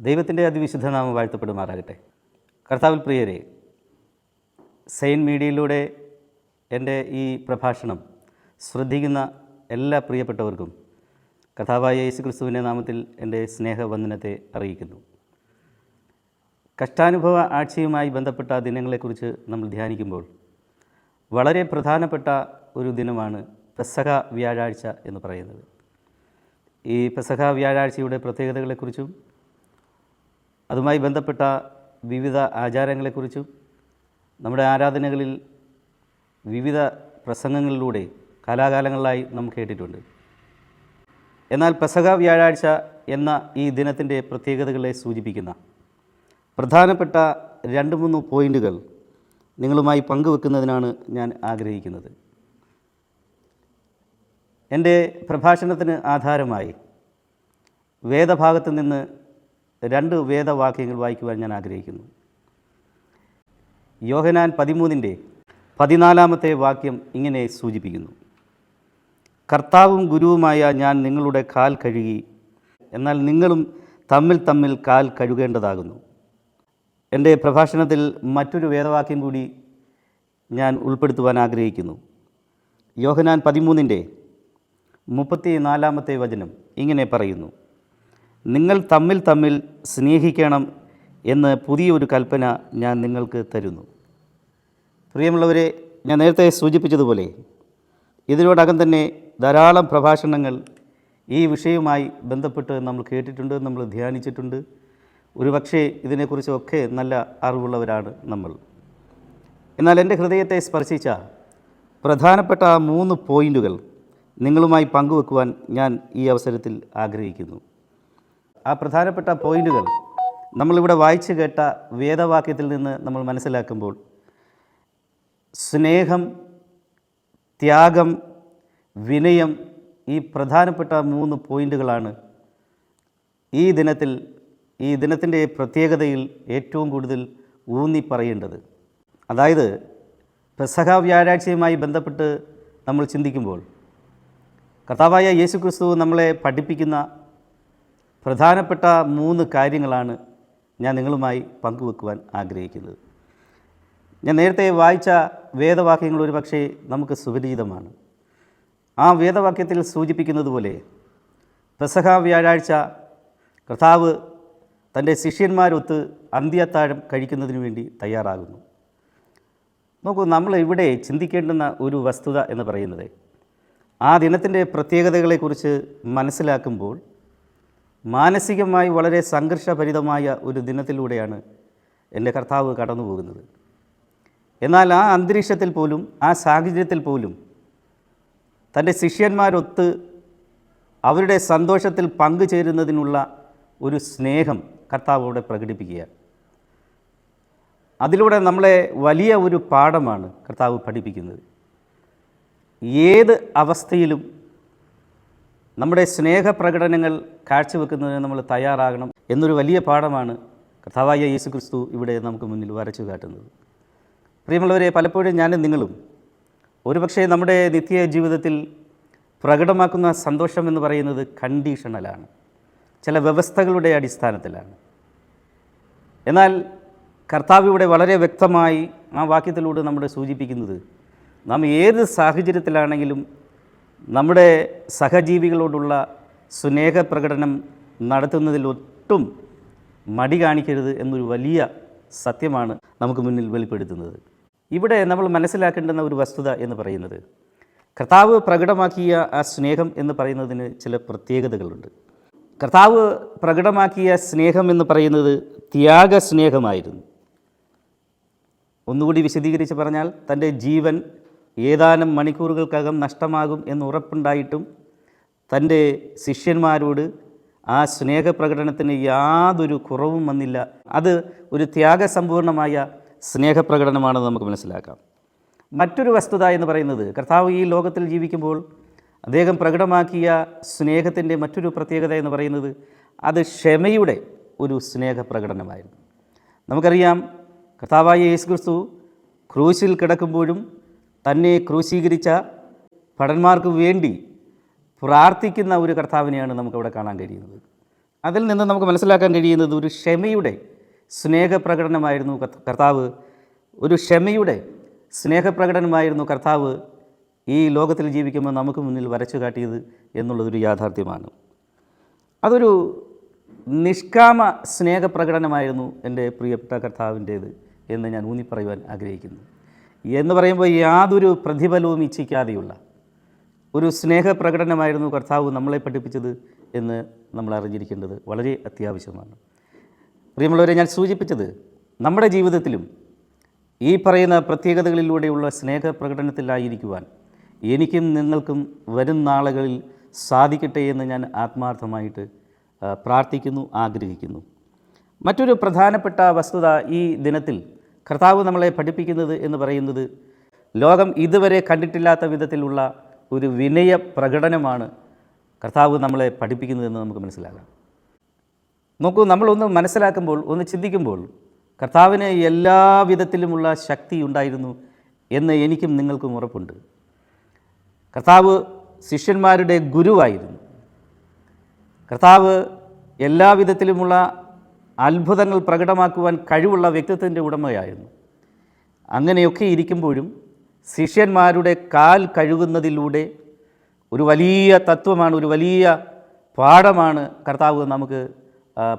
ദൈവത്തിൻ്റെ അതിവിശുദ്ധ നാമം വാഴ്ത്തപ്പെടുമാറാകട്ടെ. കർത്താവിൽ പ്രിയരെ, സെയിൻ മീഡിയയിലൂടെ എൻ്റെ ഈ പ്രഭാഷണം ശ്രദ്ധിക്കുന്ന എല്ലാ പ്രിയപ്പെട്ടവർക്കും കർത്താവായ യേശുക്രിസ്തുവിൻ്റെ നാമത്തിൽ എൻ്റെ സ്നേഹവന്ദനത്തെ അറിയിക്കുന്നു. കഷ്ടാനുഭവ ആഴ്ചയുമായി ബന്ധപ്പെട്ട ദിനങ്ങളെക്കുറിച്ച് നമ്മൾ ധ്യാനിക്കുമ്പോൾ വളരെ പ്രധാനപ്പെട്ട ഒരു ദിനമാണ് പെസഹ വ്യാഴാഴ്ച എന്ന് പറയുന്നത്. ഈ പെസഹ വ്യാഴാഴ്ചയുടെ പ്രത്യേകതകളെക്കുറിച്ചും അതുമായി ബന്ധപ്പെട്ട വിവിധ ആചാരങ്ങളെക്കുറിച്ചും നമ്മുടെ ആരാധനകളിൽ വിവിധ പ്രസംഗങ്ങളിലൂടെ കാലാകാലങ്ങളായി നാം കേട്ടിട്ടുണ്ട്. എന്നാൽ പെസഹ വ്യാഴാഴ്ച എന്ന ഈ ദിനത്തിൻ്റെ പ്രത്യേകതകളെ സൂചിപ്പിക്കുന്ന പ്രധാനപ്പെട്ട 2-3 പോയിൻ്റുകൾ നിങ്ങളുമായി പങ്കുവെക്കുന്നതിനാണ് ഞാൻ ആഗ്രഹിക്കുന്നത്. എൻ്റെ പ്രഭാഷണത്തിന് ആധാരമായി വേദഭാഗത്ത് നിന്ന് 2 വേദവാക്യങ്ങൾ വായിക്കുവാൻ ഞാൻ ആഗ്രഹിക്കുന്നു. യോഹന്നാൻ 13-14 വാക്യം ഇങ്ങനെ സൂചിപ്പിക്കുന്നു: കർത്താവും ഗുരുവുമായ ഞാൻ നിങ്ങളുടെ കാൽ കഴുകി, എന്നാൽ നിങ്ങളും തമ്മിൽ കാൽ കഴുകേണ്ടതാകുന്നു. എൻ്റെ പ്രഭാഷണത്തിൽ മറ്റൊരു വേദവാക്യം കൂടി ഞാൻ ഉൾപ്പെടുത്തുവാൻ ആഗ്രഹിക്കുന്നു. യോഹന്നാൻ 13-34 വചനം ഇങ്ങനെ പറയുന്നു: നിങ്ങൾ തമ്മിൽ സ്നേഹിക്കണം എന്ന് പുതിയൊരു കൽപ്പന ഞാൻ നിങ്ങൾക്ക് തരുന്നു. പ്രിയമുള്ളവരെ, ഞാൻ നേരത്തെ സൂചിപ്പിച്ചതുപോലെ ഇതിനോടകം തന്നെ ധാരാളം പ്രഭാഷണങ്ങൾ ഈ വിഷയവുമായി ബന്ധപ്പെട്ട് നമ്മൾ കേട്ടിട്ടുണ്ട്, നമ്മൾ ധ്യാനിച്ചിട്ടുണ്ട്. ഒരുപക്ഷേ ഇതിനെക്കുറിച്ചൊക്കെ നല്ല അറിവുള്ളവരാണ് നമ്മൾ. എന്നാൽ എൻ്റെ ഹൃദയത്തെ സ്പർശിച്ച പ്രധാനപ്പെട്ട 3 പോയിൻ്റുകൾ നിങ്ങളുമായി പങ്കുവെക്കുവാൻ ഞാൻ ഈ അവസരത്തിൽ ആഗ്രഹിക്കുന്നു. ആ പ്രധാനപ്പെട്ട പോയിൻ്റുകൾ നമ്മളിവിടെ വായിച്ചു കേട്ട വേദവാക്യത്തിൽ നിന്ന് നമ്മൾ മനസ്സിലാക്കുമ്പോൾ സ്നേഹം, ത്യാഗം, വിനയം, ഈ പ്രധാനപ്പെട്ട 3 പോയിൻ്റുകളാണ് ഈ ദിനത്തിൻ്റെ പ്രത്യേകതയിൽ ഏറ്റവും കൂടുതൽ ഊന്നി പറയേണ്ടത്. അതായത് പെസഹ വ്യാഴാഴ്ചയുമായി ബന്ധപ്പെട്ട് നമ്മൾ ചിന്തിക്കുമ്പോൾ കർത്താവായ യേശുക്രിസ്തു നമ്മളെ പഠിപ്പിക്കുന്ന പ്രധാനപ്പെട്ട 3 കാര്യങ്ങളാണ് ഞാൻ നിങ്ങളുമായി പങ്കുവെക്കുവാൻ ആഗ്രഹിക്കുന്നത്. ഞാൻ നേരത്തെ വായിച്ച വേദവാക്യങ്ങൾ ഒരു പക്ഷേ നമുക്ക് സുപരിചിതമാണ്. ആ വേദവാക്യത്തിൽ സൂചിപ്പിക്കുന്നത് പോലെ പെസഹ വ്യാഴാഴ്ച കർത്താവ് തൻ്റെ ശിഷ്യന്മാരൊത്ത് അന്ത്യത്താഴം കഴിക്കുന്നതിന് വേണ്ടി തയ്യാറാകുന്നു. നോക്കൂ, നമ്മൾ ഇവിടെ ചിന്തിക്കേണ്ടുന്ന ഒരു വസ്തുത എന്ന് പറയുന്നത് ആ ദിനത്തിൻ്റെ പ്രത്യേകതകളെക്കുറിച്ച് മനസ്സിലാക്കുമ്പോൾ മാനസികമായി വളരെ സംഘർഷഭരിതമായ ഒരു ദിനത്തിലൂടെയാണ് എൻ്റെ കർത്താവ് കടന്നു പോകുന്നത്. എന്നാൽ ആ അന്തരീക്ഷത്തിൽ പോലും, ആ സാഹചര്യത്തിൽ പോലും തൻ്റെ ശിഷ്യന്മാരൊത്ത് അവരുടെ സന്തോഷത്തിൽ പങ്കുചേരുന്നതിനുള്ള ഒരു സ്നേഹം കർത്താവ് അവിടെ പ്രകടിപ്പിക്കുക. അതിലൂടെ നമ്മളെ വലിയ ഒരു പാഠമാണ് കർത്താവ് പഠിപ്പിക്കുന്നത്. ഏത് അവസ്ഥയിലും നമ്മുടെ സ്നേഹപ്രകടനങ്ങൾ കാഴ്ചവെക്കുന്നതിന് നമ്മൾ തയ്യാറാകണം എന്നൊരു വലിയ പാഠമാണ് കർത്താവായ യേശുക്രിസ്തു ഇവിടെ നമുക്ക് മുന്നിൽ വരച്ചു കാട്ടുന്നത്. പ്രിയമുള്ളവരെ, പലപ്പോഴും ഞാനും നിങ്ങളും ഒരുപക്ഷെ നമ്മുടെ നിത്യ ജീവിതത്തിൽ പ്രകടമാക്കുന്ന സന്തോഷം എന്ന് പറയുന്നത് കണ്ടീഷണലാണ്, ചില വ്യവസ്ഥകളുടെ അടിസ്ഥാനത്തിലാണ്. എന്നാൽ കർത്താവ് ഇവിടെ വളരെ വ്യക്തമായി ആ വാക്യത്തിലൂടെ നമ്മളെ സൂചിപ്പിക്കുന്നത് നാം ഏത് സാഹചര്യത്തിലാണെങ്കിലും നമ്മുടെ സഹജീവികളോടുള്ള സ്നേഹപ്രകടനം നടത്തുന്നതിലൊട്ടും മടി കാണിക്കരുത് എന്നൊരു വലിയ സത്യമാണ് നമുക്ക് മുന്നിൽ വെളിപ്പെടുത്തുന്നത്. ഇവിടെ നമ്മൾ മനസ്സിലാക്കേണ്ടുന്ന ഒരു വസ്തുത എന്ന് പറയുന്നത് കർത്താവ് പ്രകടമാക്കിയ ആ സ്നേഹം എന്ന് പറയുന്നതിന് ചില പ്രത്യേകതകളുണ്ട്. കർത്താവ് പ്രകടമാക്കിയ സ്നേഹം എന്ന് പറയുന്നത് ത്യാഗസ്നേഹമായിരുന്നു. ഒന്നുകൂടി വിശദീകരിച്ച് പറഞ്ഞാൽ, തൻ്റെ ജീവൻ ഏതാനും മണിക്കൂറുകൾക്കകം നഷ്ടമാകും എന്ന് ഉറപ്പുണ്ടായിട്ടും തൻ്റെ ശിഷ്യന്മാരോട് ആ സ്നേഹപ്രകടനത്തിന് യാതൊരു കുറവും വന്നില്ല. അത് ഒരു ത്യാഗസമ്പൂർണമായ സ്നേഹപ്രകടനമാണെന്ന് നമുക്ക് മനസ്സിലാക്കാം. മറ്റൊരു വസ്തുത എന്ന് പറയുന്നത് കർത്താവ് ഈ ലോകത്തിൽ ജീവിക്കുമ്പോൾ അദ്ദേഹം പ്രകടമാക്കിയ സ്നേഹത്തിൻ്റെ മറ്റൊരു പ്രത്യേകത എന്ന് പറയുന്നത് അത് ക്ഷമയുടെ ഒരു സ്നേഹപ്രകടനമായിരുന്നു. നമുക്കറിയാം, കർത്താവായ യേശുക്രിസ്തു ക്രൂശിൽ കിടക്കുമ്പോഴും തന്നെ ക്രൂശീകരിച്ച ഭടന്മാർക്ക് വേണ്ടി പ്രാർത്ഥിക്കുന്ന ഒരു കർത്താവിനെയാണ് നമുക്കവിടെ കാണാൻ കഴിയുന്നത്. അതിൽ നിന്ന് നമുക്ക് മനസ്സിലാക്കാൻ കഴിയുന്നത് ഒരു ക്ഷമയുടെ സ്നേഹപ്രകടനമായിരുന്നു കർത്താവ്. ഒരു ക്ഷമയുടെ സ്നേഹപ്രകടനമായിരുന്നു കർത്താവ് ഈ ലോകത്തിൽ ജീവിക്കുമ്പോൾ നമുക്ക് മുന്നിൽ വരച്ചു കാട്ടിയത് എന്നുള്ളതൊരു യാഥാർത്ഥ്യമാണ്. അതൊരു നിഷ്കാമ സ്നേഹപ്രകടനമായിരുന്നു എൻ്റെ പ്രിയപ്പെട്ട കർത്താവിൻ്റേത് എന്ന് ഞാൻ ഊന്നിപ്പറയുവാൻ ആഗ്രഹിക്കുന്നു. എന്ന് പറയുമ്പോൾ യാതൊരു പ്രതിഫലവും ഇച്ഛിക്കാതെയുള്ള ഒരു സ്നേഹപ്രകടനമായിരുന്നു കർത്താവ് നമ്മളെ പഠിപ്പിച്ചത് എന്ന് നമ്മൾ അറിഞ്ഞിരിക്കേണ്ടത് വളരെ അത്യാവശ്യമാണ്. പ്രിയമുള്ളവരെ, ഞാൻ സൂചിപ്പിച്ചത് നമ്മുടെ ജീവിതത്തിലും ഈ പറയുന്ന പ്രത്യേകതകളിലൂടെയുള്ള സ്നേഹപ്രകടനത്തിലായിരിക്കുവാൻ എനിക്കും നിങ്ങൾക്കും വരും നാളുകളിൽ സാധിക്കട്ടെ എന്ന് ഞാൻ ആത്മാർത്ഥമായിട്ട് പ്രാർത്ഥിക്കുന്നു, ആഗ്രഹിക്കുന്നു. മറ്റൊരു പ്രധാനപ്പെട്ട വസ്തുത ഈ ദിനത്തിൽ കർത്താവ് നമ്മളെ പഠിപ്പിക്കുന്നത് എന്ന് പറയുന്നത് ലോകം ഇതുവരെ കണ്ടിട്ടില്ലാത്ത വിധത്തിലുള്ള ഒരു വിനയ പ്രകടനമാണ് കർത്താവ് നമ്മളെ പഠിപ്പിക്കുന്നതെന്ന് നമുക്ക് മനസ്സിലാക്കാം. നോക്കൂ, നമ്മളൊന്ന് മനസ്സിലാക്കുമ്പോൾ, ഒന്ന് ചിന്തിക്കുമ്പോൾ കർത്താവിന് എല്ലാ വിധത്തിലുമുള്ള ശക്തി ഉണ്ടായിരുന്നു എന്ന് എനിക്കും നിങ്ങൾക്കും ഉറപ്പുണ്ട്. കർത്താവ് ശിഷ്യന്മാരുടെ ഗുരുവായിരുന്നു. കർത്താവ് എല്ലാ വിധത്തിലുമുള്ള അത്ഭുതങ്ങൾ പ്രകടമാക്കുവാൻ കഴിവുള്ള വ്യക്തിത്വത്തിൻ്റെ ഉടമയായിരുന്നു. അങ്ങനെയൊക്കെ ഇരിക്കുമ്പോഴും ശിഷ്യന്മാരുടെ കാൽ കഴുകുന്നതിലൂടെ ഒരു വലിയ തത്വമാണ്, ഒരു വലിയ പാഠമാണ് കർത്താവ് നമുക്ക്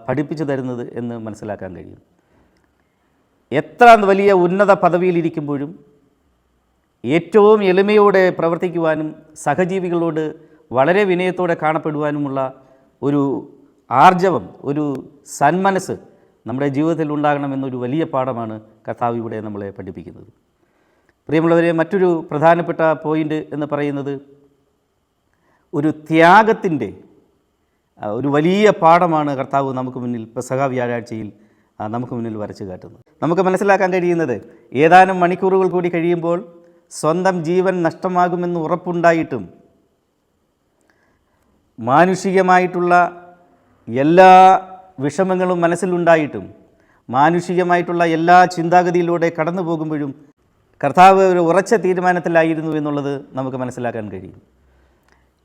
പഠിപ്പിച്ചു തരുന്നത് എന്ന് മനസ്സിലാക്കാൻ കഴിയും. എത്ര വലിയ ഉന്നത പദവിയിലിരിക്കുമ്പോഴും ഏറ്റവും എളിമയോടെ പ്രവർത്തിക്കുവാനും സഹജീവികളോട് വളരെ വിനയത്തോടെ കാണപ്പെടുവാനുമുള്ള ഒരു ആർജവം, ഒരു സന്മനസ് നമ്മുടെ ജീവിതത്തിൽ ഉണ്ടാകണമെന്നൊരു വലിയ പാഠമാണ് കർത്താവ് ഇവിടെ നമ്മളെ പഠിപ്പിക്കുന്നത്. പ്രിയമുള്ളവരെ, മറ്റൊരു പ്രധാനപ്പെട്ട പോയിൻ്റ് എന്ന് പറയുന്നത് ഒരു ത്യാഗത്തിൻ്റെ ഒരു വലിയ പാഠമാണ് കർത്താവ് നമുക്ക് മുന്നിൽ പെസഹ വ്യാഴാഴ്ചയിൽ നമുക്ക് മുന്നിൽ വരച്ചു കാട്ടുന്നത്. നമുക്ക് മനസ്സിലാക്കാൻ കഴിയുന്നത് ഏതാനും മണിക്കൂറുകൾ കൂടി കഴിയുമ്പോൾ സ്വന്തം ജീവൻ നഷ്ടമാകുമെന്ന് ഉറപ്പുണ്ടായിട്ടും മാനുഷികമായിട്ടുള്ള എല്ലാ വിഷമങ്ങളും മനസ്സിലുണ്ടായിട്ടും മാനുഷികമായിട്ടുള്ള എല്ലാ ചിന്താഗതിയിലൂടെ കടന്നു പോകുമ്പോഴും കർത്താവ് ഒരു ഉറച്ച തീരുമാനത്തിലായിരുന്നു എന്നുള്ളത് നമുക്ക് മനസ്സിലാക്കാൻ കഴിയും.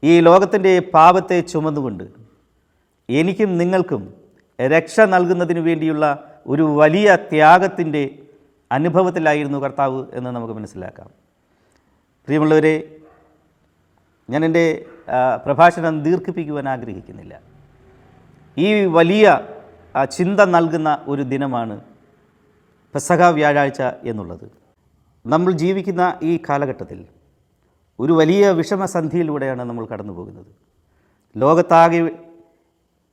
ഈ ലോകത്തിൻ്റെ പാപത്തെ ചുമന്നുകൊണ്ട് എനിക്കും നിങ്ങൾക്കും രക്ഷ നൽകുന്നതിന് വേണ്ടിയുള്ള ഒരു വലിയ ത്യാഗത്തിൻ്റെ അനുഭവത്തിലായിരുന്നു കർത്താവ് എന്ന് നമുക്ക് മനസ്സിലാക്കാം. പ്രിയമുള്ളവരെ, ഞാൻ എൻ്റെ പ്രഭാഷണം ദീർഘിപ്പിക്കുവാൻ ആഗ്രഹിക്കുന്നില്ല. ഈ വലിയ ചിന്ത നൽകുന്ന ഒരു ദിനമാണ് പെസഹ വ്യാഴാഴ്ച എന്നുള്ളത്. നമ്മൾ ജീവിക്കുന്ന ഈ കാലഘട്ടത്തിൽ ഒരു വലിയ വിഷമസന്ധിയിലൂടെയാണ് നമ്മൾ കടന്നു പോകുന്നത്. ലോകത്താകെ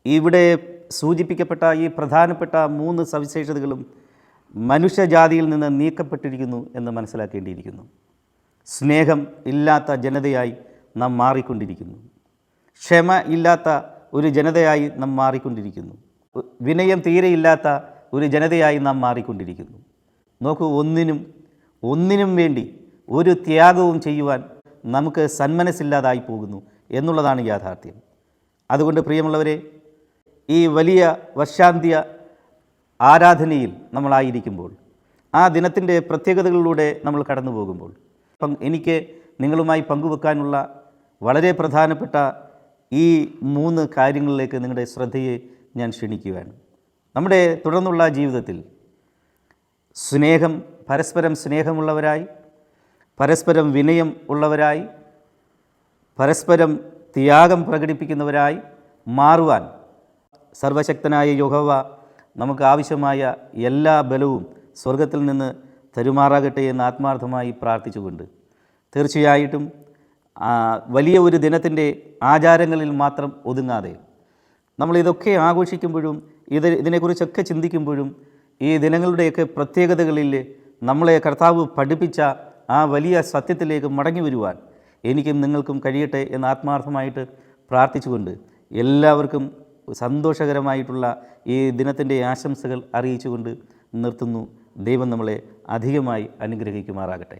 ഇവിടെ സൂചിപ്പിക്കപ്പെട്ട ഈ പ്രധാനപ്പെട്ട 3 സവിശേഷതകളും മനുഷ്യജാതിയിൽ നിന്ന് നീക്കപ്പെട്ടിരിക്കുന്നു എന്ന് മനസ്സിലാക്കേണ്ടിയിരിക്കുന്നു. സ്നേഹം ഇല്ലാത്ത ജനതയായി നാം മാറിക്കൊണ്ടിരിക്കുന്നു. ക്ഷമ ഇല്ലാത്ത ഒരു ജനതയായി നാം മാറിക്കൊണ്ടിരിക്കുന്നു. വിനയം തീരെയില്ലാത്ത ഒരു ജനതയായി നാം മാറിക്കൊണ്ടിരിക്കുന്നു. നോക്കൂ, ഒന്നിനും വേണ്ടി ഒരു ത്യാഗവും ചെയ്യുവാൻ നമുക്ക് സന്മനസ്സില്ലാതായി പോകുന്നു എന്നുള്ളതാണ് യാഥാർത്ഥ്യം. അതുകൊണ്ട് പ്രിയമുള്ളവരെ, ഈ വലിയ വർഷാന്ത്യ ആരാധനയിൽ നമ്മളായിരിക്കുമ്പോൾ, ആ ദിനത്തിൻ്റെ പ്രത്യേകതകളിലൂടെ നമ്മൾ കടന്നു പോകുമ്പോൾ എനിക്ക് നിങ്ങളുമായി പങ്കുവെക്കാനുള്ള വളരെ പ്രധാനപ്പെട്ട ഈ 3 കാര്യങ്ങളിലേക്ക് നിങ്ങളുടെ ശ്രദ്ധയെ ഞാൻ ക്ഷണിക്കുകയാണ്. നമ്മുടെ തുടർന്നുള്ള ജീവിതത്തിൽ പരസ്പരം സ്നേഹമുള്ളവരായി, പരസ്പരം വിനയം ഉള്ളവരായി, പരസ്പരം ത്യാഗം പ്രകടിപ്പിക്കുന്നവരായി മാറുവാൻ സർവശക്തനായ യഹോവ നമുക്ക് ആവശ്യമായ എല്ലാ ബലവും സ്വർഗത്തിൽ നിന്ന് തരുമാറാകട്ടെ എന്ന് ആത്മാർത്ഥമായി പ്രാർത്ഥിച്ചുകൊണ്ട്, തീർച്ചയായിട്ടും വലിയ ഒരു ദിനത്തിൻ്റെ ആചാരങ്ങളിൽ മാത്രം ഒതുങ്ങാതെ നമ്മളിതൊക്കെ ആഘോഷിക്കുമ്പോഴും ഇതിനെക്കുറിച്ചൊക്കെ ചിന്തിക്കുമ്പോഴും ഈ ദിനങ്ങളുടെയൊക്കെ പ്രത്യേകതകളിൽ നമ്മളെ കർത്താവ് പഠിപ്പിച്ച ആ വലിയ സത്യത്തിലേക്ക് മടങ്ങി വരുവാൻ എനിക്കും നിങ്ങൾക്കും കഴിയട്ടെ എന്ന് ആത്മാർത്ഥമായിട്ട് പ്രാർത്ഥിച്ചുകൊണ്ട് എല്ലാവർക്കും സന്തോഷകരമായിട്ടുള്ള ഈ ദിനത്തിൻ്റെ ആശംസകൾ അറിയിച്ചുകൊണ്ട് നിർത്തുന്നു. ദൈവം നമ്മളെ അധികമായി അനുഗ്രഹിക്കുമാറാകട്ടെ.